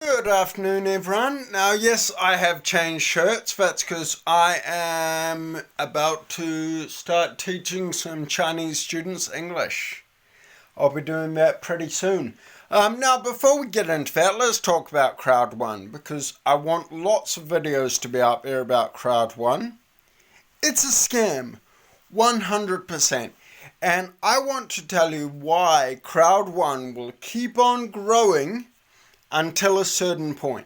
Good afternoon, everyone. Now, yes, I have changed shirts. That's because I am about to start teaching some Chinese students English. I'll be doing that pretty soon. Now, before we get into that, let's talk about crowd1 because I want lots of videos to be out there about crowd1. It's a scam, 100%. And I want to tell you why crowd1 will keep on growing until a certain point.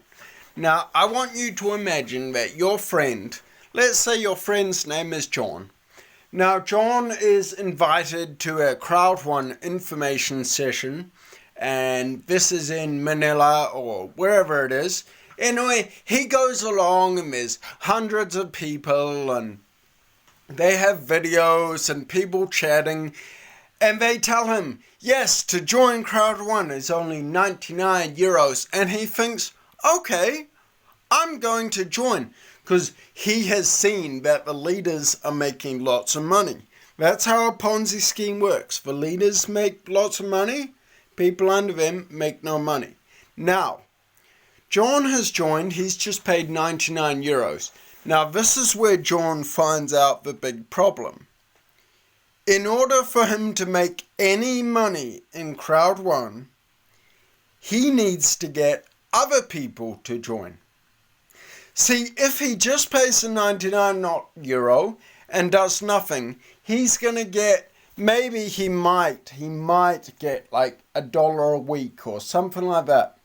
Now, I want you to imagine that your friend, let's say your friend's name is John. Now, John is invited to a crowd1 information session, and this is in Manila or wherever it is. Anyway, he goes along and there's hundreds of people and they have videos and people chatting. And they tell him, yes, to join crowd1 is only 99 euros. And he thinks, okay, I'm going to join. Because he has seen that the leaders are making lots of money. That's how a Ponzi scheme works. The leaders make lots of money. People under them make no money. Now, John has joined. He's just paid 99 euros. Now, this is where John finds out the big problem. In order for him to make any money in crowd1, he needs to get other people to join. See, if he just pays the 99 euro and does nothing, he's going to get, maybe he might get like $1 a week or something like that.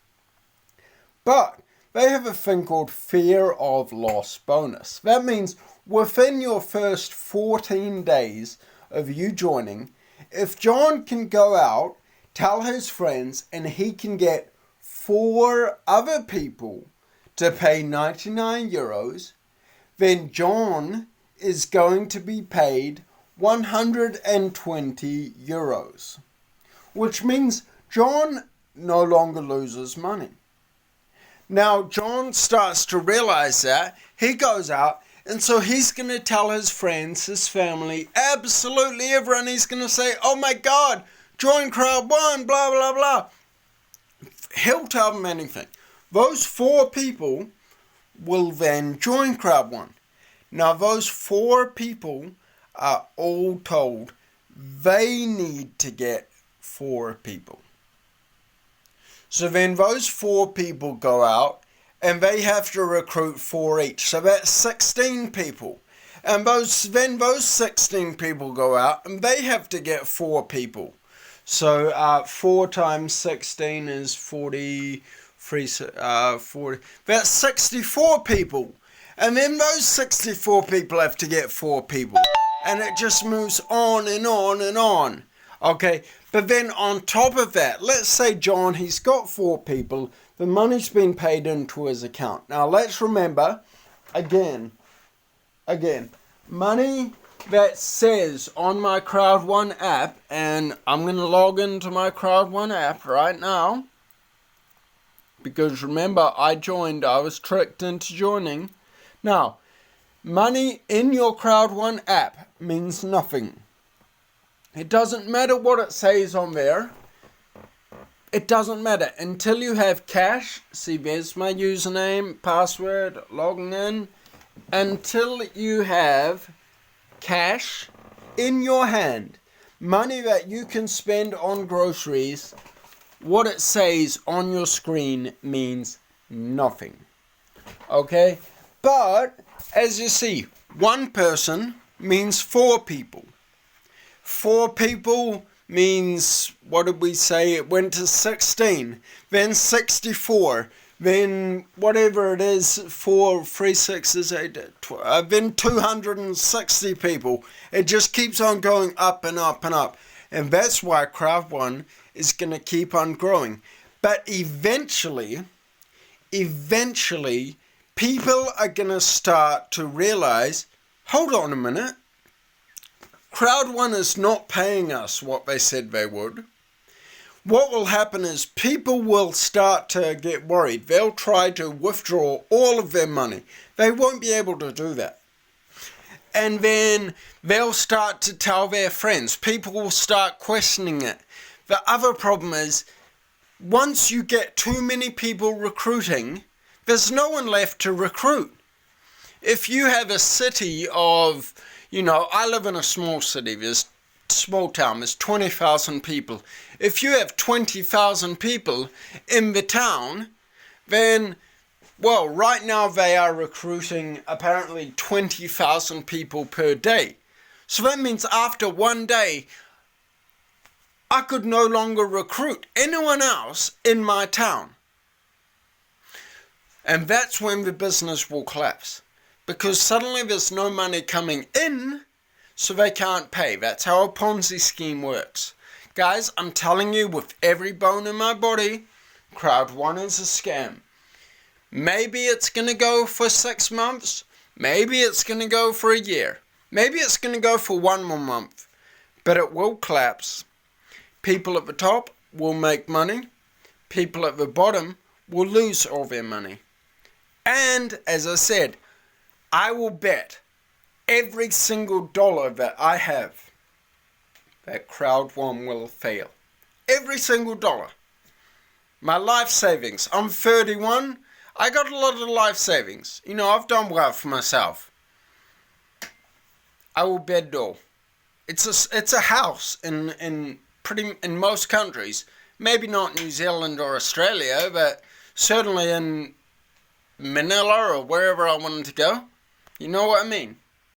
But they have a thing called fear of loss bonus. That means within your first 14 days of you joining, if John can go out, tell his friends, and he can get 4 other people to pay 99 euros, then John is going to be paid 120 euros, which means John no longer loses money. Now, John starts to realize that. He goes out, and so he's going to tell his friends, his family, absolutely everyone. He's going to say, oh my God, join crowd1, blah, blah, blah. He'll tell them anything. Those 4 people will then join crowd1. Now, those 4 people are all told they need to get 4 people. So then those 4 people go out and they have to recruit 4 each. So that's 16 people. And those 16 people go out and they have to get 4 people. So 4 times 16 is 40. That's 64 people. And then those 64 people have to get 4 people. And it just moves on and on and on. Okay, but then on top of that, let's say John, he's got 4 people. The money's been paid into his account. Now let's remember, again, money that says on my crowd1 app, and I'm going to log into my crowd1 app right now, because remember, I was tricked into joining. Now, money in your crowd1 app means nothing. It doesn't matter what it says on there. It doesn't matter until you have cash. See, there's my username, password, logging in. Until you have cash in your hand, money that you can spend on groceries, what it says on your screen means nothing. Okay? But, as you see, 1 person means 4 people. 4 people means, what did we say? It went to 16, then 64, then whatever it is, 4, 3, 6 is 8, then 260 people. It just keeps on going up and up and up. And that's why crowd1 is going to keep on growing. But eventually, people are going to start to realize, hold on a minute, crowd1 is not paying us what they said they would. What will happen is people will start to get worried. They'll try to withdraw all of their money. They won't be able to do that. And then they'll start to tell their friends. People will start questioning it. The other problem is once you get too many people recruiting, there's no one left to recruit. If you have a city of, I live in a small city, small town, there's 20,000 people. If you have 20,000 people in the town, then, well, right now they are recruiting apparently 20,000 people per day. So that means after one day, I could no longer recruit anyone else in my town. And that's when the business will collapse. Because suddenly there's no money coming in, so they can't pay. That's how a Ponzi scheme works. Guys, I'm telling you with every bone in my body, crowd1 is a scam. Maybe it's going to go for 6 months. Maybe it's going to go for a year. Maybe it's going to go for 1 more month. But it will collapse. People at the top will make money. People at the bottom will lose all their money. And, as I said, I will bet every single dollar that I have that crowd1 will fail. Every single dollar. My life savings. I'm 31. I got a lot of life savings. I've done well for myself. I will bet it all. It's a house in most countries. Maybe not New Zealand or Australia, but certainly in Manila or wherever I wanted to go. You know what I mean?